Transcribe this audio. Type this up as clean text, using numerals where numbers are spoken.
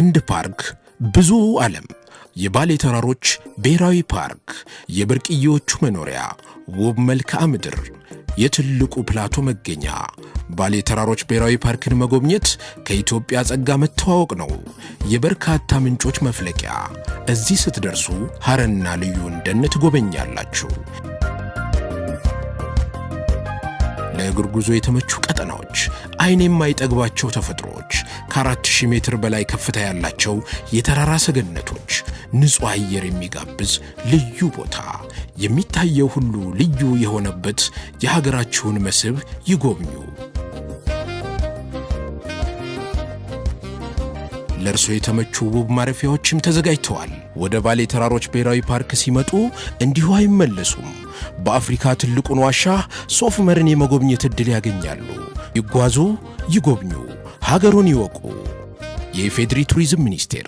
አንድ ፓርክ ብዙ ዓለም። የባሌ ተራሮች ብሔራዊ ፓርክ የብርቅዬዎቹ መኖሪያ፣ ውብ መልክዓ ምድር፣ የትልቁ ፕላቶ መገኛ። ባሌ ተራሮች ብሔራዊ ፓርክን መጎብኘት ከኢትዮጵያ ጸጋ መተዋወቅ ነው። የበርካታ ምንጮች መፍለቂያ። እዚህ ስትደርሱ ሐረና ልዩን ደን ትጎበኛላችሁ። ለእግር ጉዞ የተመቹ ቀጠናዎች፣ አይን የማይጠግባቸው ተፈጥሮዎች፣ ከ4000 ሜትር በላይ ከፍታ ያላቸው የተራራ ሰገነቶች፣ ንጹህ አየር የሚጋብዝ ልዩ ቦታ፣ የሚታየው ሁሉ ልዩ የሆነበት የሀገራችሁን መስህብ ይጎብኙ። ለእርሶ የተመቹ ውብ ማረፊያዎችም ተዘጋጅተዋል። ወደ ባሌ ተራሮች ብሔራዊ ፓርክ ሲመጡ እንዲሁ አይመለሱም። በአፍሪካ ትልቁን ዋሻ ሶፍ ዑመርን የመጎብኘት ዕድል ያገኛሉ። ይጓዙ፣ ይጎብኙ፣ ሀገሩን ይወቁ። የኢፌዴሪ ቱሪዝም ሚኒስቴር